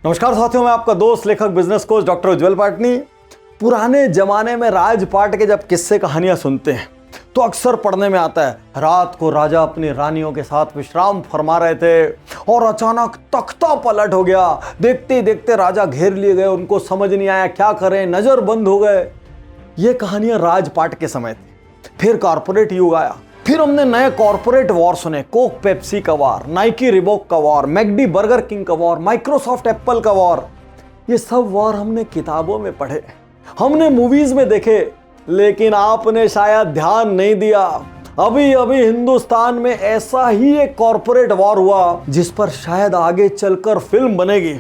नमस्कार साथियों, मैं आपका दोस्त लेखक बिजनेस कोच डॉक्टर उज्जवल पाटनी। पुराने जमाने में राजपाट के जब किस्से कहानियां सुनते हैं तो अक्सर पढ़ने में आता है, रात को राजा अपनी रानियों के साथ विश्राम फरमा रहे थे और अचानक तख्ता पलट हो गया। देखते ही देखते राजा घेर लिए गए, उनको समझ नहीं आया क्या करें, नजर बंद हो गए। ये कहानियां राजपाट के समय थी। फिर कॉर्पोरेट युग आया, फिर हमने नए कॉर्पोरेट वॉर सुने। कोक पेप्सी का वॉर, नाइकी रिबॉक का वॉर, मैकडी बर्गर किंग का वॉर, माइक्रोसॉफ्ट एप्पल का वॉर। ये सब वॉर हमने किताबों में पढ़े, हमने मूवीज में देखे, लेकिन आपने शायद ध्यान नहीं दिया। अभी अभी हिंदुस्तान में ऐसा ही एक कॉर्पोरेट वॉर हुआ जिस पर शायद आगे चलकर फिल्म बनेगी।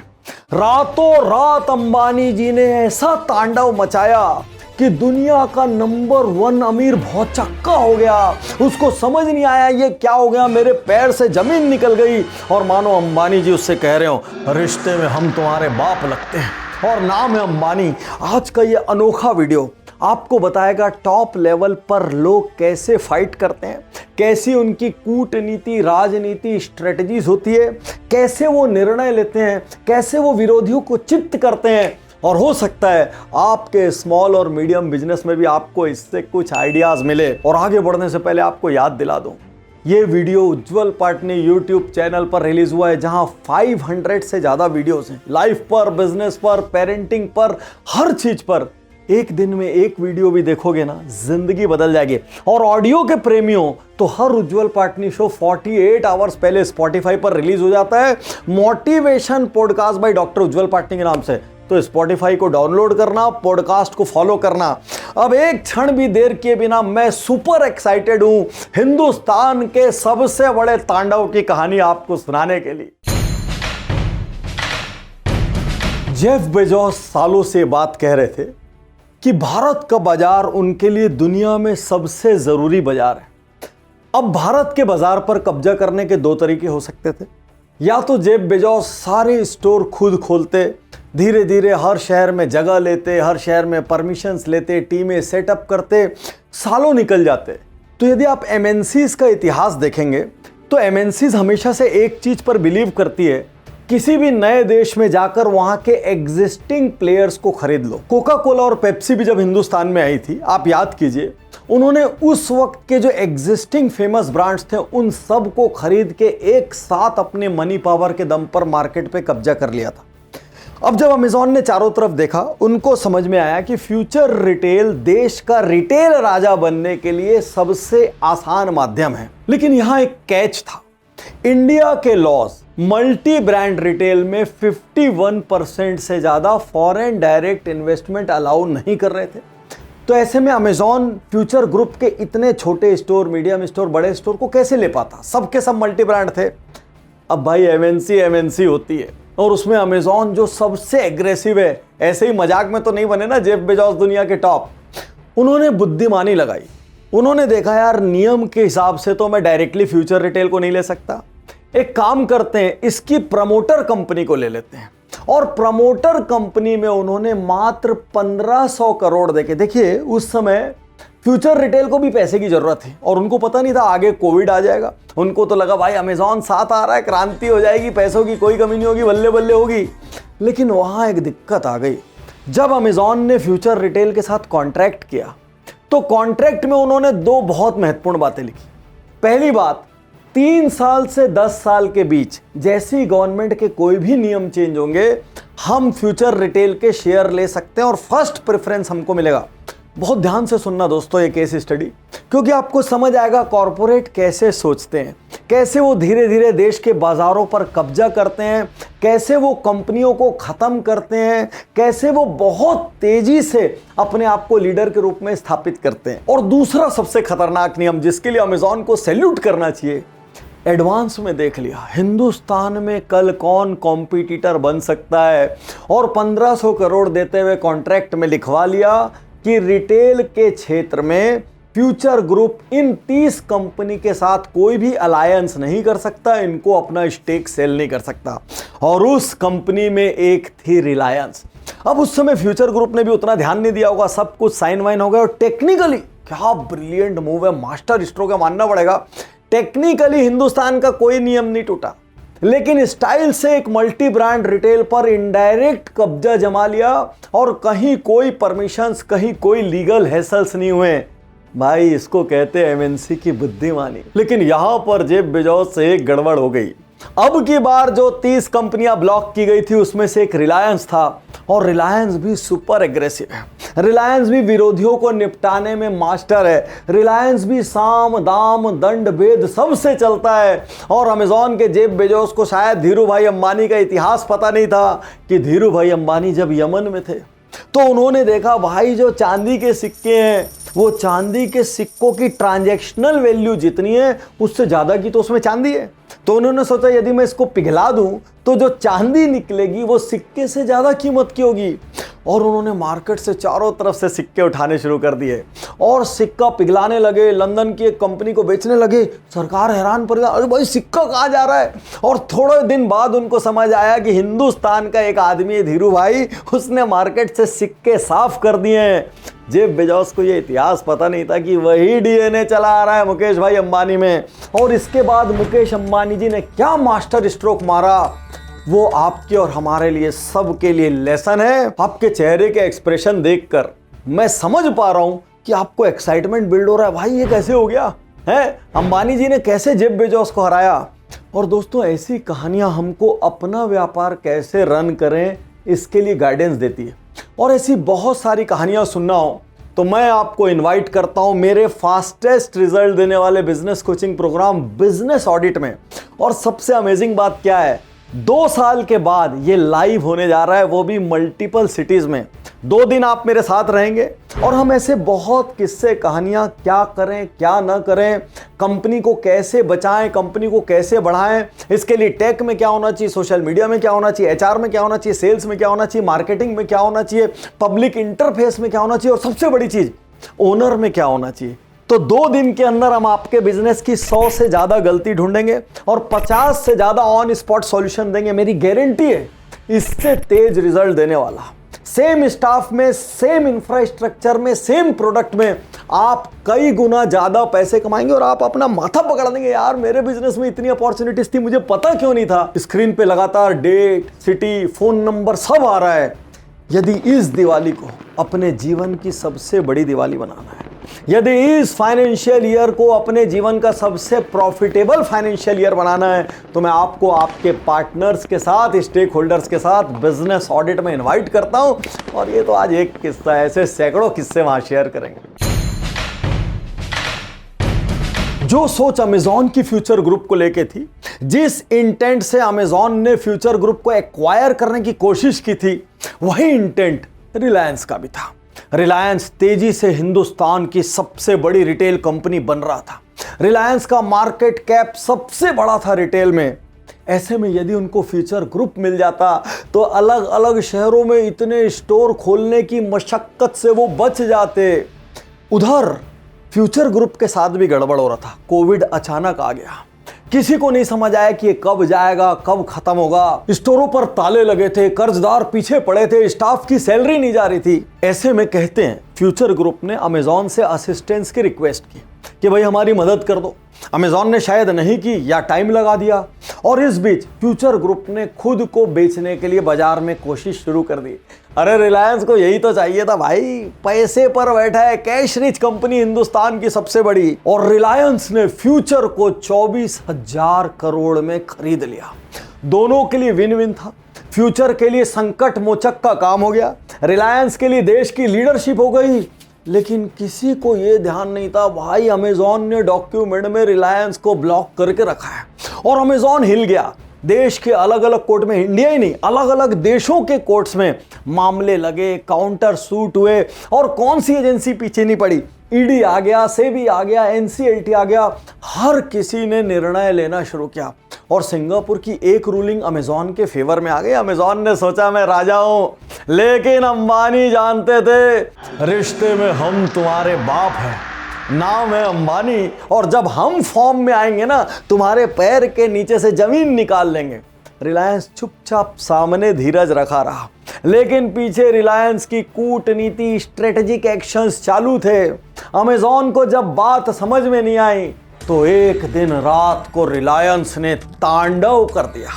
रातों रात अंबानी जी ने ऐसा तांडव मचाया कि दुनिया का नंबर 1 अमीर भौचक्का हो गया। उसको समझ नहीं आया ये क्या हो गया, मेरे पैर से जमीन निकल गई। और मानो अंबानी जी उससे कह रहे हो, रिश्ते में हम तुम्हारे बाप लगते हैं और नाम है अंबानी। आज का ये अनोखा वीडियो आपको बताएगा टॉप लेवल पर लोग कैसे फाइट करते हैं, कैसी उनकी कूटनीति, राजनीति, स्ट्रेटजीज होती है, कैसे वो निर्णय लेते हैं, कैसे वो विरोधियों को चित्त करते हैं। और हो सकता है आपके स्मॉल और मीडियम बिजनेस में भी आपको इससे कुछ आइडियाज मिले। और आगे बढ़ने से पहले आपको याद दिला दूं, ये वीडियो उज्जवल पाटनी यूट्यूब चैनल पर रिलीज हुआ है, जहां 500 से ज्यादा वीडियोस हैं, लाइफ पर, बिजनेस पर, पेरेंटिंग पर, हर चीज पर। एक दिन में एक वीडियो भी देखोगे ना, जिंदगी बदल जाएगी। और ऑडियो के प्रेमियों तो हर उज्जवल पाटनी शो 48 आवर्स पहले स्पॉटिफाई पर रिलीज हो जाता है, मोटिवेशन पॉडकास्ट बाय डॉक्टर उज्जवल पाटनी के नाम से। तो स्पॉटिफाई को डाउनलोड करना, पॉडकास्ट को फॉलो करना। अब एक क्षण भी देर किए बिना मैं सुपर एक्साइटेड हूं हिंदुस्तान के सबसे बड़े तांडव की कहानी आपको सुनाने के लिए। जेफ बेजोस सालों से बात कह रहे थे कि भारत का बाजार उनके लिए दुनिया में सबसे जरूरी बाजार है। अब भारत के बाजार पर कब्जा करने के 2 तरीके हो सकते थे। या तो जेफ बेजोस सारे स्टोर खुद खोलते, धीरे धीरे हर शहर में जगह लेते, हर शहर में परमिशंस लेते, टीमें सेटअप करते, सालों निकल जाते। तो यदि आप एमएनसीज का इतिहास देखेंगे तो एमएनसीज हमेशा से एक चीज पर बिलीव करती है, किसी भी नए देश में जाकर वहां के एग्जिस्टिंग प्लेयर्स को खरीद लो। कोका कोला और पेप्सी भी जब हिंदुस्तान में आई थी, आप याद कीजिए, उन्होंने उस वक्त के जो एग्जिस्टिंग फेमस ब्रांड्स थे उन सब को खरीद के एक साथ अपने मनी पावर के दम पर मार्केट पे कब्जा कर लिया था। अब जब अमेज़न ने चारों तरफ देखा, उनको समझ में आया कि फ्यूचर रिटेल देश का रिटेल राजा बनने के लिए सबसे आसान माध्यम है। लेकिन यहां एक कैच था, इंडिया के लॉज मल्टी ब्रांड रिटेल में 51% से ज्यादा फॉरेन डायरेक्ट इन्वेस्टमेंट अलाउ नहीं कर रहे थे। तो ऐसे में अमेज़न फ्यूचर ग्रुप के इतने छोटे स्टोर, मीडियम स्टोर, बड़े स्टोर को कैसे ले पाता? सबके सब मल्टी ब्रांड थे। अब भाई एमएनसी होती है और उसमें अमेज़न जो सबसे एग्रेसिव है, ऐसे ही मजाक में तो नहीं बने ना जेफ बेजोस दुनिया के टॉप। उन्होंने बुद्धिमानी लगाई, उन्होंने देखा यार नियम के हिसाब से तो मैं डायरेक्टली फ्यूचर रिटेल को नहीं ले सकता, एक काम करते हैं इसकी प्रमोटर कंपनी को ले लेते हैं। और प्रमोटर कंपनी में उन्होंने मात्र 1500 करोड़ देके, देखिए उस समय फ्यूचर रिटेल को भी पैसे की जरूरत थी और उनको पता नहीं था आगे कोविड आ जाएगा। उनको तो लगा भाई अमेज़न साथ आ रहा है, क्रांति हो जाएगी, पैसों की कोई कमी नहीं होगी, बल्ले बल्ले होगी। लेकिन वहां एक दिक्कत आ गई। जब अमेज़न ने फ्यूचर रिटेल के साथ कॉन्ट्रैक्ट किया तो कॉन्ट्रैक्ट में उन्होंने 2 बहुत महत्वपूर्ण बातें लिखी। पहली बात, 3 साल से 10 साल के बीच जैसे ही गवर्नमेंट के कोई भी नियम चेंज होंगे, हम फ्यूचर रिटेल के शेयर ले सकते हैं और फर्स्ट प्रेफरेंस हमको मिलेगा। बहुत ध्यान से सुनना दोस्तों ये केस स्टडी, क्योंकि आपको समझ आएगा कॉर्पोरेट कैसे सोचते हैं, कैसे वो धीरे धीरे देश के बाजारों पर कब्जा करते हैं, कैसे वो कंपनियों को खत्म करते हैं, कैसे वो बहुत तेजी से अपने आप को लीडर के रूप में स्थापित करते हैं। और दूसरा सबसे खतरनाक नियम जिसके लिए अमेज़न को सैल्यूट करना चाहिए, एडवांस में देख लिया हिंदुस्तान में कल कौन कॉम्पिटिटर बन सकता है और 1500 करोड़ देते हुए कॉन्ट्रैक्ट में लिखवा लिया कि रिटेल के क्षेत्र में फ्यूचर ग्रुप इन 30 कंपनी के साथ कोई भी अलायंस नहीं कर सकता, इनको अपना स्टेक सेल नहीं कर सकता। और उस कंपनी में एक थी रिलायंस। अब उस समय फ्यूचर ग्रुप ने भी उतना ध्यान नहीं दिया होगा, सब कुछ साइन वाइन हो गया। और टेक्निकली क्या ब्रिलियंट मूव है, मास्टर स्ट्रोक है, मानना पड़ेगा। टेक्निकली हिंदुस्तान का कोई नियम नहीं टूटा, लेकिन स्टाइल से एक मल्टी ब्रांड रिटेल पर इनडायरेक्ट कब्जा जमा लिया और कहीं कोई परमिशंस, कहीं कोई लीगल हैसल्स नहीं हुए। भाई इसको कहते हैं एमएनसी की बुद्धिमानी। लेकिन यहां पर जेफ बेजोस से एक गड़बड़ हो गई। अब की बार जो 30 कंपनियां ब्लॉक की गई थी उसमें से एक रिलायंस था, और रिलायंस भी सुपर एग्रेसिव है। रिलायंस भी विरोधियों को निपटाने में मास्टर है। रिलायंस भी साम दाम दंड भेद सबसे चलता है। और अमेजॉन के जेफ बेजोस को शायद धीरू भाई अंबानी का इतिहास पता नहीं था कि धीरू भाई अंबानी जब यमन में थे तो उन्होंने देखा भाई जो चांदी के सिक्के हैं, वो चांदी के सिक्कों की ट्रांजैक्शनल वैल्यू जितनी है उससे ज़्यादा की तो उसमें चांदी है। तो उन्होंने सोचा यदि मैं इसको पिघला दूं तो जो चांदी निकलेगी वो सिक्के से ज़्यादा कीमत की होगी। और उन्होंने मार्केट से चारों तरफ से सिक्के उठाने शुरू कर दिए और सिक्का पिघलाने लगे। लंदन की एक कंपनी को बेचने लगे। सरकार हैरान पड़ गई, अरे भाई सिक्का कहाँ जा रहा है। और थोड़े दिन बाद उनको समझ आया कि हिंदुस्तान का एक आदमी है धीरू भाई, उसने मार्केट से सिक्के साफ कर दिए हैं। जेफ बेजोस को ये इतिहास पता नहीं था कि वही डीएनए चला आ रहा है मुकेश भाई अंबानी में। और इसके बाद मुकेश अंबानी जी ने क्या मास्टर स्ट्रोक मारा, वो आपके और हमारे लिए सबके लिए लेसन है। आपके चेहरे के एक्सप्रेशन देखकर मैं समझ पा रहा हूं कि आपको एक्साइटमेंट बिल्ड हो रहा है। भाई ये कैसे हो गया है, अंबानी जी ने कैसे जेफ बेजोस को हराया। और दोस्तों ऐसी कहानियां हमको अपना व्यापार कैसे रन करें इसके लिए गाइडेंस देती है। और ऐसी बहुत सारी कहानियां सुनना हो तो मैं आपको इनवाइट करता हूं मेरे फास्टेस्ट रिजल्ट देने वाले business coaching program business audit में। और सबसे अमेजिंग बात क्या है, 2 साल के बाद ये लाइव होने जा रहा है, वो भी मल्टीपल सिटीज में। 2 दिन आप मेरे साथ रहेंगे और हम ऐसे बहुत किस्से, कहानियां, क्या करें क्या ना करें, कंपनी को कैसे बचाएं, कंपनी को कैसे बढ़ाएं, इसके लिए टेक में क्या होना चाहिए, सोशल मीडिया में क्या होना चाहिए, एचआर में क्या होना चाहिए, सेल्स में क्या होना चाहिए, मार्केटिंग में क्या होना चाहिए, पब्लिक इंटरफेस में क्या होना चाहिए, और सबसे बड़ी चीज ओनर में क्या होना चाहिए। तो 2 दिन के अंदर हम आपके बिजनेस की 100 से ज्यादा गलती ढूंढेंगे और 50 से ज्यादा ऑन स्पॉट सॉल्यूशन देंगे। मेरी गारंटी है इससे तेज रिजल्ट देने वाला। सेम स्टाफ में, सेम इंफ्रास्ट्रक्चर में, सेम प्रोडक्ट में आप कई गुना ज्यादा पैसे कमाएंगे और आप अपना माथा पकड़ देंगे, यार मेरे बिजनेस में इतनी अपॉर्चुनिटीज थी, मुझे पता क्यों नहीं था। स्क्रीन पे लगातार डेट, सिटी, फोन नंबर सब आ रहा है। यदि इस दिवाली को अपने जीवन की सबसे बड़ी दिवाली बनाना है, यदि इस फाइनेंशियल ईयर को अपने जीवन का सबसे प्रॉफिटेबल फाइनेंशियल ईयर बनाना है, तो मैं आपको आपके पार्टनर्स के साथ, स्टेक होल्डर्स के साथ बिजनेस ऑडिट में इनवाइट करता हूं। और ये तो आज एक किस्सा है, ऐसे सैकड़ों किस्से वहां शेयर करेंगे। जो सोच अमेजॉन की फ्यूचर ग्रुप को लेके थी, जिस इंटेंट से अमेजॉन ने फ्यूचर ग्रुप को एक्वायर करने की कोशिश की थी, वही इंटेंट रिलायंस का भी था। रिलायंस तेजी से हिंदुस्तान की सबसे बड़ी रिटेल कंपनी बन रहा था। रिलायंस का मार्केट कैप सबसे बड़ा था रिटेल में। ऐसे में यदि उनको फ्यूचर ग्रुप मिल जाता तो अलग अलग शहरों में इतने स्टोर खोलने की मशक्कत से वो बच जाते। उधर फ्यूचर ग्रुप के साथ भी गड़बड़ हो रहा था। कोविड अचानक आ गया, किसी को नहीं समझ आया कि ये कब जाएगा, कब खत्म होगा। स्टोरों पर ताले लगे थे, कर्जदार पीछे पड़े थे, स्टाफ की सैलरी नहीं जा रही थी। ऐसे में कहते हैं फ्यूचर ग्रुप ने अमेजॉन से असिस्टेंस की रिक्वेस्ट की कि भाई हमारी मदद कर दो। अमेजॉन ने शायद नहीं की या टाइम लगा दिया। और इस बीच फ्यूचर ग्रुप ने खुद को बेचने के लिए बाजार में कोशिश शुरू कर दी। अरे रिलायंस को यही तो चाहिए था भाई, पैसे पर बैठा है, कैश रिच कंपनी हिंदुस्तान की सबसे बड़ी। और रिलायंस ने फ्यूचर को 24,000 करोड़ में खरीद लिया। दोनों के लिए विन विन था। फ्यूचर के लिए संकट मोचक का काम हो गया, रिलायंस के लिए देश की लीडरशिप हो गई। लेकिन किसी को यह ध्यान नहीं था भाई अमेजॉन ने डॉक्यूमेंट में रिलायंस को ब्लॉक करके रखा है। और अमेजॉन हिल गया। देश के अलग अलग कोर्ट में, इंडिया ही नहीं अलग अलग देशों के कोर्ट्स में मामले लगे, काउंटर सूट हुए। और कौन सी एजेंसी पीछे नहीं पड़ी। ईडी आ गया, सेबी आ गया, एनसीएलटी आ गया। हर किसी ने निर्णय लेना शुरू किया और सिंगापुर की एक रूलिंग अमेजॉन के फेवर में आ गई। अमेजॉन ने सोचा मैं राजा हूं, लेकिन अंबानी जानते थे रिश्ते में हम तुम्हारे बाप हैं, नाम है अंबानी। और जब हम फॉर्म में आएंगे ना, तुम्हारे पैर के नीचे से जमीन निकाल लेंगे। रिलायंस चुपचाप सामने धीरज रखा रहा, लेकिन पीछे रिलायंस की कूटनीति, स्ट्रेटेजिक एक्शंस चालू थे। अमेजॉन को जब बात समझ में नहीं आई तो एक दिन रात को रिलायंस ने तांडव कर दिया।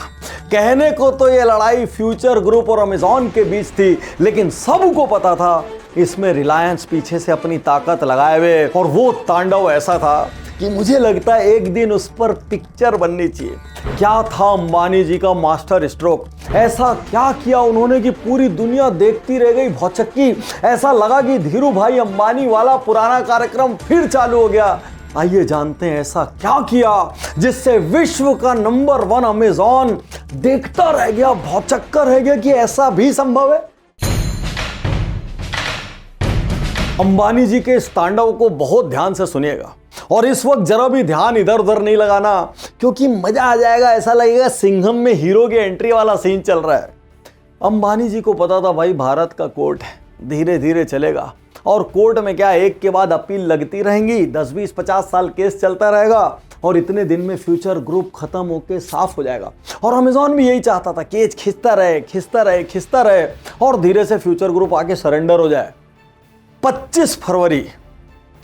कहने को तो ये लड़ाई फ्यूचर ग्रुप और अमेजॉन के बीच थी, लेकिन सबको पता था इसमें रिलायंस पीछे से अपनी ताकत लगाए हुए। और वो तांडव ऐसा था कि मुझे लगता है एक दिन उस पर पिक्चर बननी चाहिए। क्या था अंबानी जी का मास्टर स्ट्रोक, ऐसा क्या किया उन्होंने कि पूरी दुनिया देखती रह गई भौचक्की। ऐसा लगा कि धीरू भाई अंबानी वाला पुराना कार्यक्रम फिर चालू हो गया। आइए जानते हैं ऐसा क्या किया जिससे विश्व का नंबर 1 अमेजॉन देखता रह गया, भौचक्का रह गया कि ऐसा भी संभव है। अंबानी जी के इस तांडव को बहुत ध्यान से सुनिएगा और इस वक्त जरा भी ध्यान इधर उधर नहीं लगाना, क्योंकि मजा आ जाएगा। ऐसा लगेगा सिंघम में हीरो की एंट्री वाला सीन चल रहा है। अंबानी जी को पता था भाई भारत का कोर्ट है, धीरे धीरे चलेगा और कोर्ट में क्या एक के बाद अपील लगती रहेंगी, 10, 20, 50 साल केस चलता रहेगा और इतने दिन में फ्यूचर ग्रुप खत्म होके साफ हो जाएगा। और अमेजॉन भी यही चाहता था, केस खिंचता रहे खिंचता रहे खिंचता रहे और धीरे से फ्यूचर ग्रुप आके सरेंडर हो जाए। 25 फरवरी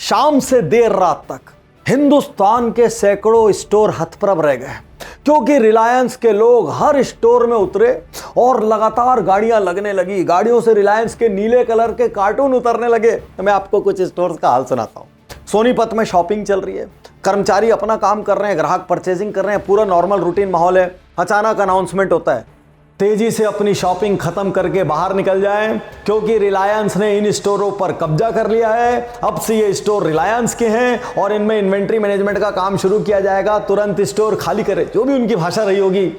शाम से देर रात तक हिंदुस्तान के सैकड़ों स्टोर हतप्रभ रह गए, क्योंकि रिलायंस के लोग हर स्टोर में उतरे और लगातार गाड़ियां लगने लगी। गाड़ियों से रिलायंस के नीले कलर के कार्टून उतरने लगे। तो मैं आपको कुछ स्टोर्स का हाल सुनाता हूं। सोनीपत में शॉपिंग चल रही है, कर्मचारी अपना काम कर रहे हैं, ग्राहक परचेजिंग कर रहे हैं, पूरा नॉर्मल रूटीन माहौल है। अचानक अनाउंसमेंट होता है, तेजी से अपनी शॉपिंग खत्म करके बाहर निकल जाएं, क्योंकि रिलायंस ने इन स्टोरों पर कब्जा कर लिया है। अब से ये स्टोर रिलायंस के हैं और इनमें इन्वेंट्री मैनेजमेंट का काम शुरू किया जाएगा। तुरंत स्टोर खाली करे, जो भी उनकी भाषा रही होगी।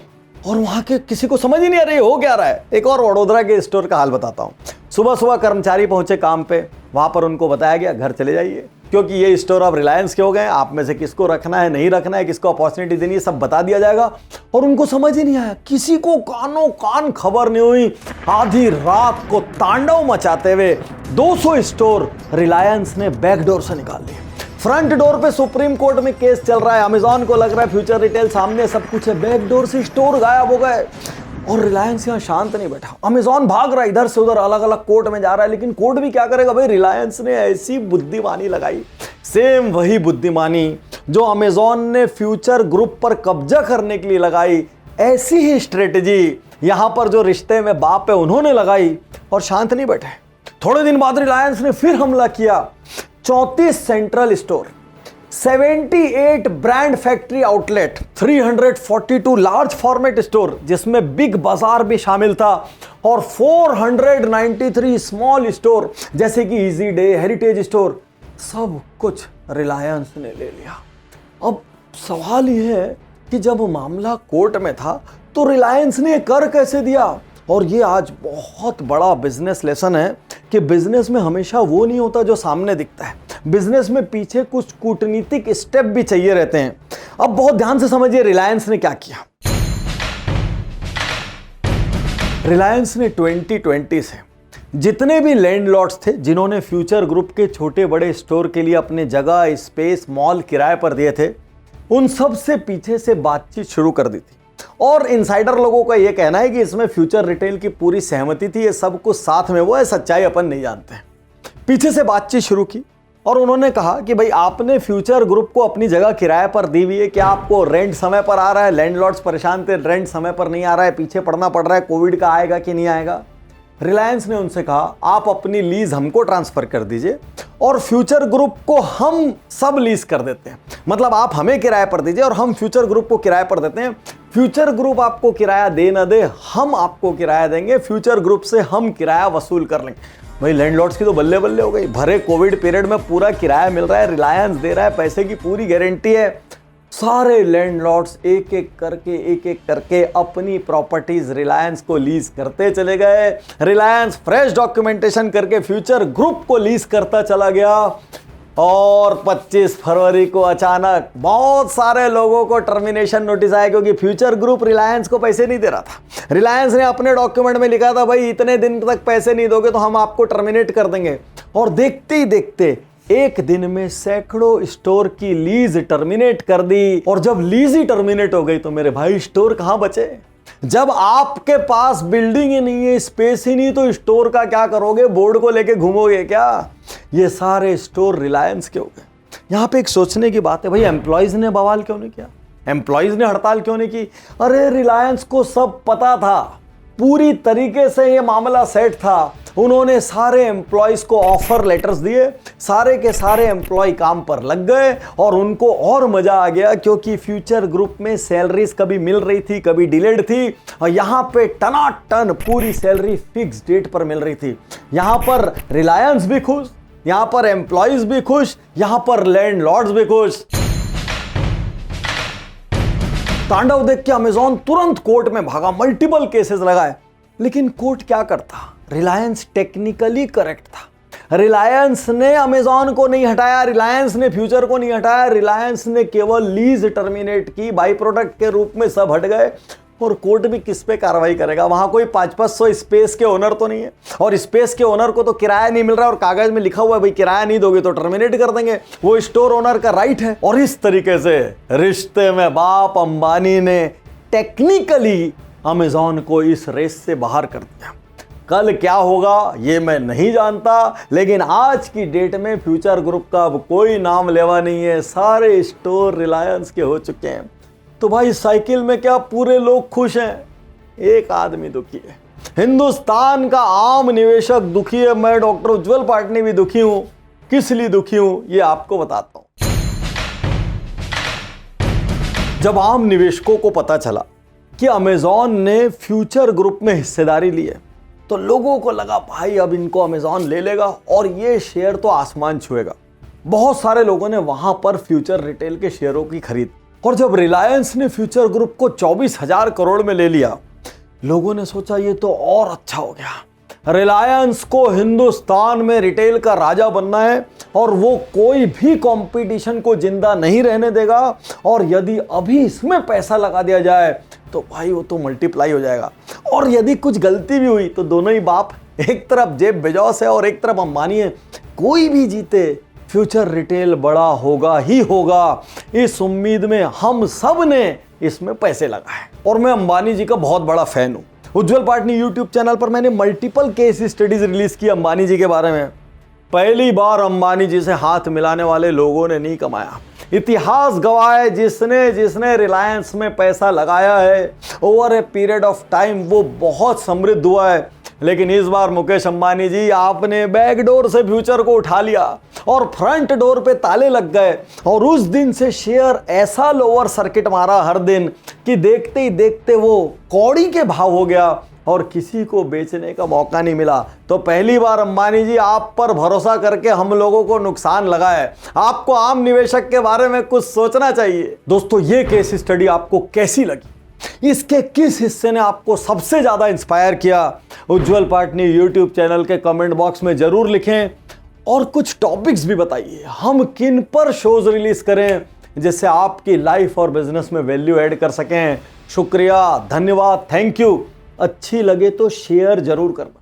और वहां के किसी को समझ ही नहीं आ रही हो क्या रहा है। एक और वडोदरा के स्टोर का हाल बताता हूं। सुबह सुबह कर्मचारी पहुंचे काम पे, वहां पर उनको बताया गया घर चले जाइए, क्योंकि ये स्टोर अब रिलायंस के हो गए। आप में से किसको रखना है, नहीं रखना है, किसको अपॉर्चुनिटी देनी है, सब बता दिया जाएगा। और उनको समझ ही नहीं आया, किसी को कानों कान खबर नहीं हुई। आधी रात को तांडव मचाते हुए 200 स्टोर रिलायंस ने बैकडोर से निकाल लिए। फ्रंट डोर पे सुप्रीम कोर्ट में केस चल रहा है। अमेजॉन को लग रहा है फ्यूचर रिटेल सामने सब कुछ है, बैकडोर से स्टोर गायब हो गए। और रिलायंस यहाँ शांत नहीं बैठा, अमेजॉन भाग रहा है इधर से उधर, अलग अलग कोर्ट में जा रहा है। लेकिन कोर्ट भी क्या करेगा भाई, रिलायंस ने ऐसी बुद्धिमानी लगाई, सेम वही बुद्धिमानी जो अमेजॉन ने फ्यूचर ग्रुप पर कब्जा करने के लिए लगाई। ऐसी ही स्ट्रेटेजी यहां पर जो रिश्ते में बाप है उन्होंने लगाई और शांत नहीं बैठे। थोड़े दिन बाद रिलायंस ने फिर हमला किया। 34 central store, 78 brand factory outlet, 342 large format store जिसमें बिग बाजार भी शामिल था और 493 स्मॉल स्टोर जैसे कि इजी डे, हेरिटेज स्टोर, सब कुछ रिलायंस ने ले लिया। अब सवाल यह है कि जब मामला कोर्ट में था तो रिलायंस ने कर कैसे दिया। और ये आज बहुत बड़ा बिजनेस लेसन है कि बिजनेस में हमेशा वो नहीं होता जो सामने दिखता है, बिजनेस में पीछे कुछ कूटनीतिक स्टेप भी चाहिए रहते हैं। अब बहुत ध्यान से समझिए रिलायंस ने क्या किया। रिलायंस ने 2020 से जितने भी लैंडलॉर्ड्स थे जिन्होंने फ्यूचर ग्रुप के छोटे बड़े स्टोर के लिए अपने जगह, स्पेस, मॉल किराए पर दिए थे, उन सब से पीछे से बातचीत शुरू कर दी थी। और इनसाइडर लोगों का यह कहना है कि इसमें फ्यूचर रिटेल की पूरी सहमति थी। ये सब कुछ साथ में वो है, सच्चाई अपन नहीं जानते। पीछे से बातचीत शुरू की और उन्होंने कहा कि भाई आपने फ्यूचर ग्रुप को अपनी जगह किराए पर दी हुई है, क्या आपको रेंट समय पर आ रहा है? लैंडलॉर्ड्स परेशान थे, रेंट समय पर नहीं आ रहा है, पीछे पड़ना पड़ रहा है, कोविड का आएगा कि नहीं आएगा। रिलायंस ने उनसे कहा आप अपनी लीज हमको ट्रांसफर कर दीजिए और फ्यूचर ग्रुप को हम सब लीज कर देते हैं। मतलब आप हमें किराए पर दीजिए और हम फ्यूचर ग्रुप को किराए पर देते हैं। फ्यूचर ग्रुप आपको किराया दे ना दे, हम आपको किराया देंगे, फ्यूचर ग्रुप से हम किराया वसूल कर लेंगे। भाई लैंडलॉर्ड्स की तो बल्ले बल्ले हो गई, भरे कोविड पीरियड में पूरा किराया मिल रहा है, रिलायंस दे रहा है, पैसे की पूरी गारंटी है। सारे लैंडलॉर्ड्स एक एक करके अपनी प्रॉपर्टीज रिलायंस को लीज करते चले गए। रिलायंस फ्रेश डॉक्यूमेंटेशन करके फ्यूचर ग्रुप को लीज करता चला गया और 25 फरवरी को अचानक बहुत सारे लोगों को टर्मिनेशन नोटिस आया, क्योंकि फ्यूचर ग्रुप रिलायंस को पैसे नहीं दे रहा था। रिलायंस ने अपने डॉक्यूमेंट में लिखा था भाई इतने दिन तक पैसे नहीं दोगे तो हम आपको टर्मिनेट कर देंगे। और देखते ही देखते एक दिन में सैकड़ों स्टोर की लीज टर्मिनेट कर दी। और जब लीज ही टर्मिनेट हो गई तो मेरे भाई स्टोर कहां बचे? जब आपके पास बिल्डिंग ही नहीं है, स्पेस ही नहीं, तो स्टोर का क्या करोगे? बोर्ड को लेके घूमोगे क्या? ये सारे स्टोर रिलायंस के हो गए। यहां पे एक सोचने की बात है, भाई एम्प्लॉयज ने बवाल क्यों नहीं किया, एम्प्लॉयज ने हड़ताल क्यों नहीं की? अरे रिलायंस को सब पता था, पूरी तरीके से ये मामला सेट था। उन्होंने सारे एम्प्लॉयज को ऑफर लेटर्स दिए, सारे के सारे एम्प्लॉय काम पर लग गए और उनको और मजा आ गया क्योंकि फ्यूचर ग्रुप में सैलरीज कभी मिल रही थी, कभी डिलेड थी, और यहां पे टनाटन पूरी सैलरी फिक्स डेट पर मिल रही थी। यहां पर रिलायंस भी खुश, यहां पर एम्प्लॉयज भी खुश, यहां पर लैंडलॉर्ड्स भी खुश। तांडव देख के अमेजॉन तुरंत कोर्ट में भागा, मल्टीपल केसेस लगाए, लेकिन कोर्ट क्या करता? रिलायंस टेक्निकली करेक्ट था। रिलायंस ने अमेजॉन को नहीं हटाया, रिलायंस ने फ्यूचर को नहीं हटाया, रिलायंस ने केवल लीज टर्मिनेट की, बाई प्रोडक्ट के रूप में सब हट गए। और कोर्ट भी किस पे कार्रवाई करेगा? वहां कोई 500 स्पेस के ओनर तो नहीं है, और स्पेस के ओनर को तो किराया नहीं मिल रहा और कागज में लिखा हुआ है भाई किराया नहीं दोगे तो टर्मिनेट कर देंगे, वो स्टोर ओनर का राइट है। और इस तरीके से रिश्ते में बाप अंबानी ने टेक्निकली अमेजॉन को इस रेस से बाहर कर दिया। कल क्या होगा ये मैं नहीं जानता, लेकिन आज की डेट में फ्यूचर ग्रुप का अब कोई नाम लेवा नहीं है, सारे स्टोर रिलायंस के हो चुके हैं। तो भाई साइकिल में क्या पूरे लोग खुश हैं? एक आदमी दुखी है। हिंदुस्तान का आम निवेशक दुखी है। मैं डॉक्टर उज्जवल पाटनी भी दुखी हूं। किस लिए दुखी हूं ये आपको बताता हूं। जब आम निवेशकों को पता चला कि अमेजॉन ने फ्यूचर ग्रुप में हिस्सेदारी ली है तो लोगों को लगा भाई अब इनको अमेजॉन ले लेगा और ये शेयर तो आसमान छुएगा। बहुत सारे लोगों ने वहां पर फ्यूचर रिटेल के शेयरों की खरीद, और जब रिलायंस ने फ्यूचर ग्रुप को 24,000 करोड़ में ले लिया, लोगों ने सोचा ये तो और अच्छा हो गया। रिलायंस को हिंदुस्तान में रिटेल का राजा बनना है और वो कोई भी कंपटीशन को जिंदा नहीं रहने देगा, और यदि अभी इसमें पैसा लगा दिया जाए तो भाई वो तो मल्टीप्लाई हो जाएगा। और यदि कुछ गलती भी हुई तो दोनों ही बाप, एक तरफ जेफ बेजोस है और एक तरफ अंबानी है, कोई भी जीते फ्यूचर रिटेल बड़ा होगा ही होगा। इस उम्मीद में हम सब ने इसमें पैसे लगाए, और मैं अंबानी जी का बहुत बड़ा फैन हूं। उज्जवल पाटनी यूट्यूब चैनल पर मैंने मल्टीपल केस स्टडीज रिलीज की अंबानी जी के बारे में। पहली बार अंबानी जी से हाथ मिलाने वाले लोगों ने नहीं कमाया। इतिहास गवाह है, जिसने रिलायंस में पैसा लगाया है over a period of time वो बहुत समृद्ध हुआ है। लेकिन इस बार मुकेश अंबानी जी आपने बैक डोर से फ्यूचर को उठा लिया और फ्रंट डोर पे ताले लग गए, और उस दिन से शेयर ऐसा लोअर सर्किट मारा हर दिन कि देखते ही देखते वो कौड़ी के भाव हो गया और किसी को बेचने का मौका नहीं मिला। तो पहली बार अंबानी जी आप पर भरोसा करके हम लोगों को नुकसान लगा है। आपको आम निवेशक के बारे में कुछ सोचना चाहिए। दोस्तों ये केस स्टडी आपको कैसी लगी? इसके किस हिस्से ने आपको सबसे ज्यादा इंस्पायर किया? उज्जवल पाटनी यूट्यूब चैनल के कमेंट बॉक्स में जरूर लिखें, और कुछ टॉपिक्स भी बताइए हम किन पर शोज रिलीज करें जिससे आपकी लाइफ और बिजनेस में वैल्यू ऐड कर सकें। शुक्रिया, धन्यवाद, थैंक यू। अच्छी लगे तो शेयर जरूर करना।